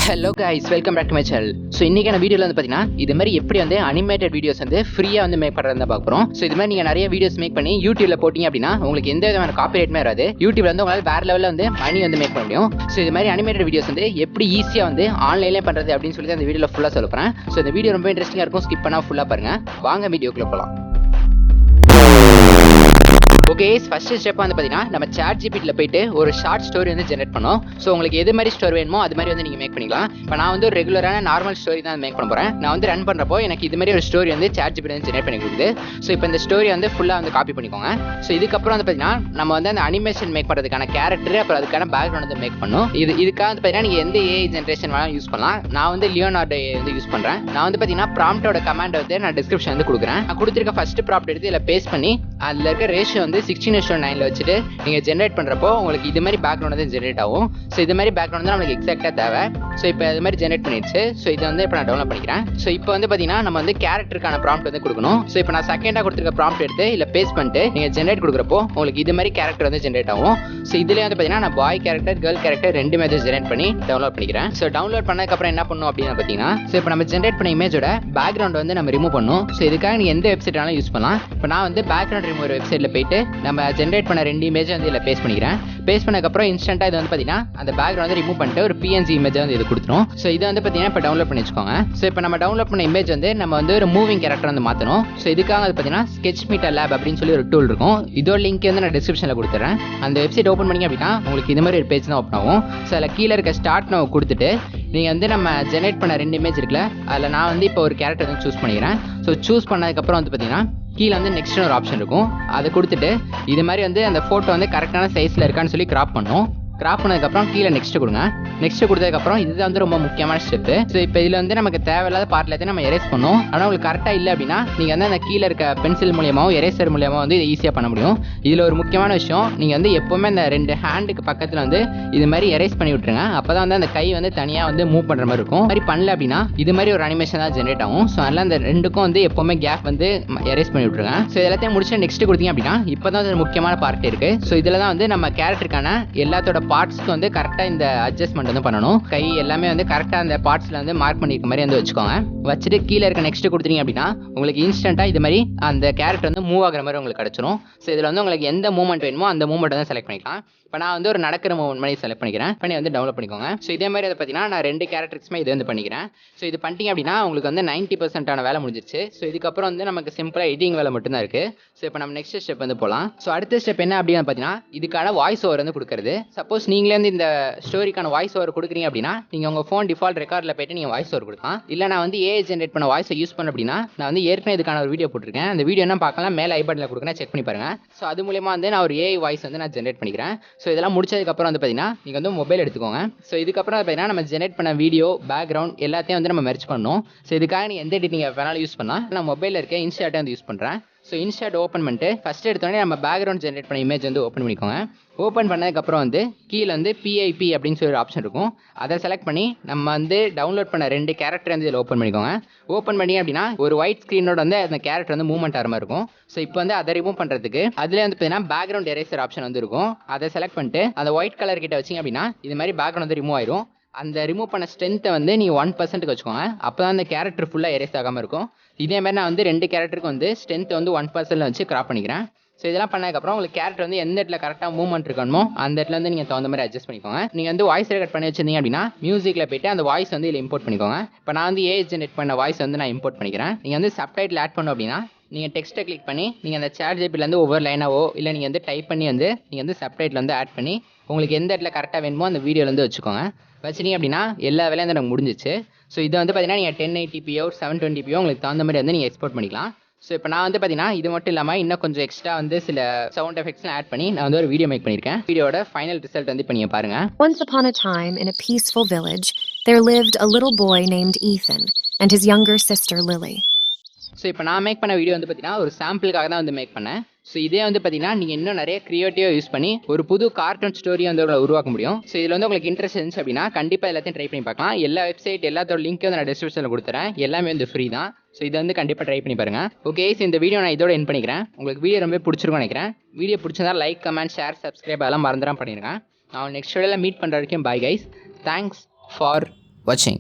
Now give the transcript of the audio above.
Hello guys, welcome back to my channel. So இன்றைக்கான வீடியோவில் வந்து பார்த்தீங்கன்னா இது மாதிரி எப்படி வந்து அனிமேட்டட் வீடியோஸ் வந்து ஃப்ரீயாக வந்து மேக் பண்ணுறதா பார்க்க போகிறோம். ஸோ இது மாதிரி நீங்கள் நிறைய வீடியோஸ் மேக் பண்ணி யூடியூப்ல போட்டிங்க அப்படின்னா உங்களுக்கு எந்த விதமான காப்பிரைட்டுமே வராது. யூடியூப்ல வந்து உங்களால் வேறு லெவலில் வந்து மணி வந்து மேக் பண்ண முடியும். ஸோ இது மாதிரி அனிமேட்டட் வீடியோஸ் வந்து எப்படி ஈஸியாக வந்து ஆன்லைன்லேயே பண்ணுறது அப்படின்னு சொல்லி அந்த வீடியோவில் ஃபுல்லாக சொல்ல போகிறேன். ஸோ இந்த வீடியோ ரொம்ப இன்ட்ரெஸ்டிங்காக இருக்கும், ஸ்கிப் பண்ணால் ஃபுல்லாக பாருங்கள். வாங்க வீடியோக்குள்ளே போகலாம். ஓகே, ஃபர்ஸ்ட் ஸ்டெப் வந்து பார்த்தீங்கன்னா நம்ம சாட் ஜிபிடியில் போயிட்டு ஒரு ஷார்ட் ஸ்டோரி வந்து ஜெனரேட் பண்ணோம். ஸோ உங்களுக்கு எது மாதிரி ஸ்டோரி வேணுமோ அது மாதிரி வந்து நீங்கள் மேக் பண்ணிக்கலாம். இப்போ நான் வந்து ஒரு ரெகுலரான நார்மல் ஸ்டோரி தான் மேக் பண்ண போகிறேன். நான் வந்து ரன் பண்ணுறப்போ எனக்கு இது மாதிரி ஒரு ஸ்டோரி வந்து சாட் ஜிபிடி வந்து ஜெனரேட் பண்ணி கொடுக்குது. ஸோ இப்போ இந்த ஸ்டோரி வந்து ஃபுல்லாக வந்து காப்பி பண்ணிக்கோங்க. ஸோ இதுக்கப்புறம் வந்து பார்த்தீங்கன்னா நம்ம வந்து அந்த அனிமேஷன் மேக் பண்ணுறதுக்கான கேரக்டர் அப்புறம் அதுக்கான பேக்ரவுண்ட் வந்து மேக் பண்ணும். இதுக்காக வந்து பார்த்தீங்கன்னா நீங்கள் எந்த ஏஐ ஜென்ரேஷன் வேணாலும் யூஸ் பண்ணலாம். நான் வந்து லியோனார்டோ வந்து யூஸ் பண்ணுறேன். நான் வந்து பார்த்தீங்கன்னா ப்ராம்ப்டோட கமாண்ட் வந்து நான் டிஸ்கிரிப்ஷன் வந்து கொடுக்குறேன். நான் கொடுத்துருக்க ஃபர்ஸ்ட் ப்ராம்ப்ட் எடுத்து இதில் பேஸ்ட் பண்ணி அதில் இருக்க ரேஷியோ வந்து 16:9 வச்சுட்டு நீங்கள் ஜென்ரேட் பண்ணுறப்போ உங்களுக்கு இது மாதிரி பேக்ரவுண்ட் வந்து ஜென்ரேட் ஆகும். ஸோ இது மாதிரி பேக்ரவுண்ட் தான் நம்மளுக்கு எக்ஸாக்டாக தேவை. ஸோ இப்போ இது மாதிரி ஜென்ரேட் பண்ணிடுச்சு. ஸோ இதை வந்து இப்போ நான் டவுன்லோட் பண்ணிக்கிறேன். ஸோ இப்போ வந்து பார்த்தீங்கன்னா நம்ம வந்து கேரக்டருக்கான ப்ராம்ப்ட் வந்து கொடுக்கணும். ஸோ இப்போ நான் செகண்டாக கொடுத்துருக்க ப்ராம்ப்ட் எடுத்து இல்லை பேஸ்ட் பண்ணிட்டு நீங்கள் ஜென்ரேட் கொடுக்குறப்போ உங்களுக்கு இது மாதிரி கேரக்டர் வந்து ஜென்ரேட் ஆகும். ஸோ இதுலேயே வந்து பார்த்தீங்கன்னா நான் பாய் கேரக்டர் கேர்ள் கேரக்டர் ரெண்டுமே வந்து ஜென்ரேட் பண்ணி டவுன்லோட் பண்ணிக்கிறேன். ஸோ டவுன்லோட் பண்ணதுக்கப்புறம் என்ன பண்ணணும் அப்படின்னு பார்த்தீங்கன்னா ஸோ இப்போ நம்ம ஜென்ரேட் பண்ண இமேஜோட பேக்ரவுண்ட் வந்து நம்ம ரிமூவ் பண்ணணும். ஸோ இதுக்காக நீங்கள் எந்த வெப்சைட்டாலும் யூஸ் பண்ணலாம். இப்போ நான் வந்து பேக்ரவுண்ட் ரிமூவ் வெப்சைட்டில் போயிட்டு நம்ம ஜென்ரேட் பண்ண ரெண்டு இமேஜ் வந்து இதில் பேஸ்ட் பண்ணிக்கிறேன். பேஸ்ட் பண்ணதுக்கப்புறம் இன்ஸ்டன்ட்டாக இது வந்து பார்த்தீங்கன்னா அந்த பேக்ரவுண்ட் வந்து ரிமூவ் பண்ணிட்டு ஒரு பிஎன்ஜி இமேஜ் வந்து இது கொடுத்துரும். ஸோ இதை வந்து பார்த்தீங்கன்னா இப்போ டவுன்லோட் பண்ணி வச்சுக்கோங்க. ஸோ இப்போ நம்ம டவுன்லோட் பண்ண இமேஜ் வந்து நம்ம வந்து ஒரு மூவிங் கேரக்டர் வந்து மாற்றணும். ஸோ இதுக்காக வந்து பார்த்தீங்கன்னா ஸ்கெட்ச் மீட்டர் லேப் அப்படின்னு சொல்லி ஒரு டூல் இருக்கும். இதோட லிங்க் வந்து நான் டிஸ்கிரிப்ஷனில் கொடுத்துறேன். அந்த வெப்சைட் ஓப்பன் பண்ணிங்க அப்படின்னா உங்களுக்கு இது மாதிரி ஒரு பேஜ் தான் ஓப்பன் ஆகும். ஸோ அதில் கீழே இருக்க ஸ்டார்ட் நவ் கொடுத்துட்டு நீங்கள் வந்து நம்ம ஜென்ரேட் பண்ண ரெண்டு இமேஜ் இருக்குல்ல, அதில் நான் வந்து இப்போ ஒரு கேரக்டர் வந்து சூஸ் பண்ணிக்கிறேன். ஸோ சூஸ் பண்ணதுக்கப்புறம் வந்து பார்த்தீங்கன்னா கீழே வந்து நெக்ஸ்ட்னு ஒரு ஆப்ஷன் இருக்கும். அதை கொடுத்துட்டு இது மாதிரி வந்து அந்த ஃபோட்டோ வந்து கரெக்டான சைஸில் இருக்கான்னு சொல்லி கிராப் பண்ணும். கிராப் பண்ணதுக்கப்புறம் கீழே நெக்ஸ்ட் கொடுங்க. நெக்ஸ்ட் கொடுத்ததுக்கப்புறம் இதுதான் வந்து ரொம்ப முக்கியமான ஸ்டெப்பு. ஸோ இப்போ இதில் வந்து நமக்கு தேவையில்லாத பார்ட் எல்லாத்தையும் நம்ம எரேஸ் பண்ணோம். ஆனால் உங்களுக்கு கரெக்டாக இல்லை அப்படின்னா நீங்கள் வந்து அந்த கீழே இருக்க பென்சில் மூலியமாகவும் எரேசர் மூலியமாக வந்து இதை ஈஸியாக பண்ண முடியும். இதில் ஒரு முக்கியமான விஷயம், நீங்கள் வந்து எப்போவுமே அந்த ரெண்டு ஹேண்டுக்கு பக்கத்தில் வந்து இது மாதிரி எரேஸ் பண்ணி விட்டுருங்க. அப்போ தான் வந்து அந்த கை வந்து தனியாக வந்து மூவ் பண்ணுற மாதிரி இருக்கும். மாதிரி பண்ணல அப்படின்னா இது மாதிரி ஒரு அனிமேஷன் தான் ஜென்ரேட் ஆகும். ஸோ அதனால் அந்த ரெண்டுக்கும் வந்து எப்போவுமே கேப் வந்து எரேஸ் பண்ணி விட்டுருங்க. ஸோ எல்லாத்தையும் முடிச்சு நெக்ஸ்ட் கொடுத்தீங்க அப்படின்னா இப்போ தான் ஒரு முக்கியமான பார்ட் இருக்குது. ஸோ இதில் தான் வந்து நம்ம கேரக்டருக்கான எல்லாத்தோட பார்ட்ஸ்க்கு வந்து கரெக்டாக இந்த அட்ஜஸ்ட்மெண்ட் வந்து பண்ணணும். கை எல்லாமே வந்து கரெக்டாக அந்த பார்ட்ஸில் வந்து மார்க் பண்ணியிருக்க மாதிரி வந்து வச்சுக்கோங்க. வச்சுட்டு கீழே இருக்க நெக்ஸ்ட் கொடுத்துட்டீங்க அப்படின்னா உங்களுக்கு இன்ஸ்டன்ட்டாக இது மாதிரி அந்த கேரக்டர் வந்து மூவ் ஆகிற மாதிரி உங்களுக்கு கிடச்சிரும். ஸோ இதில் வந்து உங்களுக்கு எந்த மூவ்மெண்ட் வேணுமோ அந்த மூவ்மெண்ட் வந்து செலக்ட் பண்ணிக்கலாம். இப்போ நான் வந்து ஒரு நடக்கிற மூவ்மெண்ட் மாதிரி செலக்ட் பண்ணிக்கிறேன். பண்ணி வந்து டவுன்லோட் பண்ணிக்கோங்க. ஸோ இதே மாதிரி அதை பார்த்தீங்கன்னா நான் ரெண்டு கேரக்டர்ஸ்மே இது வந்து பண்ணிக்கிறேன். ஸோ இது பண்ணிட்டீங்க அப்படின்னா உங்களுக்கு வந்து 90% வேலை முடிஞ்சிருச்சு. ஸோ இதுக்கப்புறம் வந்து நமக்கு சிம்பிளாக எடிட்டிங் வேலை மட்டும்தான் இருக்குது. ஸோ இப்போ நம்ம நெக்ஸ்ட் ஸ்டெப் வந்து போகலாம். ஸோ அடுத்த ஸ்டெப் என்ன அப்படின்னு பார்த்தீங்கன்னா இதுக்கான வாய்ஸ் ஓவர் வந்து கொடுக்குறது. சப்போஸ் நீங்களே வந்து இந்த ஸ்டோரிக்கான வாய்ஸ் ஓவர் கொடுக்குறீங்க அப்படின்னா நீங்கள் உங்கள் ஃபோன் டிஃபால்ட் ரெக்கார்டில் போய்ட்டு நீங்கள் வாய்ஸ் ஓவர் கொடுக்கலாம். இல்லை நான் வந்து ஏஐ ஜென்ரேட் பண்ண வாய்ஸை யூஸ் பண்ண அப்படின்னா நான் வந்து ஏற்கனவே இதுக்கான ஒரு வீடியோ போட்டிருக்கேன். அந்த வீடியோ என்ன பார்க்கலாம், மேலே ஐ பட்டனில் கொடுக்குறேன், செக் பண்ணி பாருங்கள். ஸோ அது மூலமா வந்து நான் ஒரு ஏஐ வாய்ஸ் வந்து நான் ஜென்ரேட் பண்ணிக்கிறேன். ஸோ இதெல்லாம் முடிச்சதுக்கப்புறம் வந்து பார்த்தீங்கன்னா நீங்கள் வந்து மொபைல் எடுத்துக்கோங்க. ஸோ இதுக்கப்புறம் பார்த்தீங்கன்னா நம்ம ஜென்ரேட் பண்ண வீடியோ பேக்ரவுண்ட் எல்லாத்தையும் வந்து நம்ம மெர்ஜ் பண்ணணும். ஸோ இதுக்காக நீங்கள் எந்த எடிட்டிங் வேணாலும் யூஸ் பண்ணலாம். நான் மொபைலில் இருக்க இன்ஷாட்டை வந்து யூஸ் பண்ணுறேன். ஸோ இன்ஷாட் ஓப்பன் பண்ணிட்டு ஃபஸ்ட் எடுத்தோடனே நம்ம பேக்ரவுண்ட் ஜென்ரேட் பண்ண இமேஜ் வந்து ஓப்பன் பண்ணிக்கோங்க. ஓப்பன் பண்ணதுக்கப்புறம் வந்து கீழே வந்து பிஐபி அப்படின்னு சொல்லி ஒரு ஆப்ஷன் இருக்கும். அதை செலக்ட் பண்ணி நம்ம வந்து டவுன்லோட் பண்ண ரெண்டு கேரக்டர் வந்து இதில் ஓப்பன் பண்ணிக்கோங்க. ஓப்பன் பண்ணி அப்படின்னா ஒரு ஒயிட் ஸ்க்ரீனோட வந்து அந்த கேரக்டர் வந்து மூவ்மெண்ட் ஆகிற மாதிரி இருக்கும். ஸோ இப்போ வந்து அதை ரிமூவ் பண்ணுறதுக்கு அதில் வந்து பார்த்தீங்கன்னா பேக்ரவுண்ட் எரேசர் ஆப்ஷன் வந்து இருக்கும். அதை செலக்ட் பண்ணிட்டு அந்த ஒயிட் கலர் கிட்ட வச்சிங்க அப்படின்னா இது மாதிரி பேக்ரவுண்ட் வந்து ரிமூவ் ஆயிரும். அந்த ரிமூவ் பண்ண ஸ்ட்ரென்த்தை வந்து நீங்கள் 1% வச்சுக்கோங்க. அப்போ தான் அந்த கேரக்டர் ஃபுல்லாக எரேஸ் ஆகாமல் இருக்கும். இதே மாதிரி நான் வந்து ரெண்டு கேரக்டருக்கு வந்து ஸ்ட்ரென்த் வந்து 1% வச்சு கிராப் பண்ணிக்கிறேன். ஸோ இதெல்லாம் பண்ணதுக்கப்புறம் உங்களுக்கு கேரக்டர் வந்து எந்த இடத்துல கரெக்டாக மூவ்மெண்ட் இருக்கணுமோ அந்த இடத்துல வந்து நீங்கள் தகுந்த மாதிரி அட்ஜஸ்ட் பண்ணிக்கோங்க. நீங்கள் வந்து வாய்ஸ் ரெக்கார்ட் பண்ணி வச்சிருந்தீங்க அப்படின்னா மியூசிக்கில் போய்ட்டு அந்த வாய்ஸ் வந்து இதில் இம்போர்ட் பண்ணிக்கோங்க. இப்போ நான் வந்து ஏஐ ஜென்ரேட் பண்ண வாய்ஸ் வந்து நான் இம்போர்ட் பண்ணிக்கிறேன். நீங்கள் வந்து சப்டைட்டில் ஆட் பண்ணோம் அப்படின்னா நீங்கள் டெக்ஸ்ட்டை கிளிக் பண்ணி நீங்கள் அந்த சாட் ஜிபிடிலேருந்து ஒவ்வொரு லைனாவோ இல்லை நீங்கள் வந்து டைப் பண்ணி வந்து நீங்கள் வந்து சப்டைட்டில் வந்து ஆட் பண்ணி உங்களுக்கு எந்த இடத்துல கரெக்டாக வேணுமோ அந்த வீடியோலேருந்து வச்சுக்கோங்க. வச்சிங்க அப்படின்னா எல்லா வேலையும் வந்து எனக்கு முடிஞ்சிச்சு. ஸோ இதை வந்து பார்த்தீங்கன்னா நீங்கள் 1080p 720p உங்களுக்கு தகுந்த மாதிரி வந்து நீங்கள் எக்ஸ்போர்ட் பண்ணிக்கலாம். ஸோ இப்போ நான் வந்து பார்த்தீங்கன்னா இது மட்டும் இல்லாமல் இன்னும் கொஞ்சம் எக்ஸ்ட்ரா வந்து சில சவுண்ட் எஃபெக்ட்ஸ்லாம் ஆட் பண்ணி நான் வந்து ஒரு வீடியோ மேக் பண்ணியிருக்கேன். வீடியோட ஃபைனல் ரிசல்ட் வந்து இப்போ நீங்கள் பாருங்கள். Once upon a time, in a peaceful village, there lived a little boy named Ethan and his younger sister Lily. So இப்போ நான் மேக் பண்ண வீடியோ வந்து பார்த்தீங்கன்னா ஒரு சாம்பிளுக்காக தான் வந்து மேக் பண்ணேன். ஸோ இதே வந்து பார்த்தீங்கன்னா நீங்கள் இன்னும் நிறைய க்ரியேட்டிவாக யூஸ் பண்ணி ஒரு புது கார்ட்டூன் ஸ்டோரி வந்து உருவாக்க முடியும். ஸோ இதில் வந்து உங்களுக்கு இன்ட்ரெஸ்ட் இருந்துச்சு அப்படின்னா கண்டிப்பாக எல்லாத்தையும் ட்ரை பண்ணி பார்க்கலாம். எல்லா வெப்சைட் எல்லாத்தோட லிங்க் வந்து நான் டிஸ்கிரிப்ஷனில் கொடுத்துறேன். எல்லாமே வந்து ஃப்ரீ தான். ஸோ இதை வந்து கண்டிப்பாக ட்ரை பண்ணி பாருங்கள். ஓகே, ஸோ இந்த வீடியோ நான் இதோட எண்ட் பண்ணிக்கிறேன். உங்களுக்கு வீடியோ ரொம்ப பிடிச்சிருக்கும் நினைக்கிறேன். வீடியோ பிடிச்சதா லைக், கமெண்ட், ஷேர், சப்ஸ்கிரைப் அதெல்லாம் மறந்துடாம பண்ணிடுங்க. நான் நெக்ஸ்ட் வீடியோவில் மீட் பண்ணுற வரைக்கும் பாய் கைஸ். தேங்க்ஸ் ஃபார் வாட்சிங்.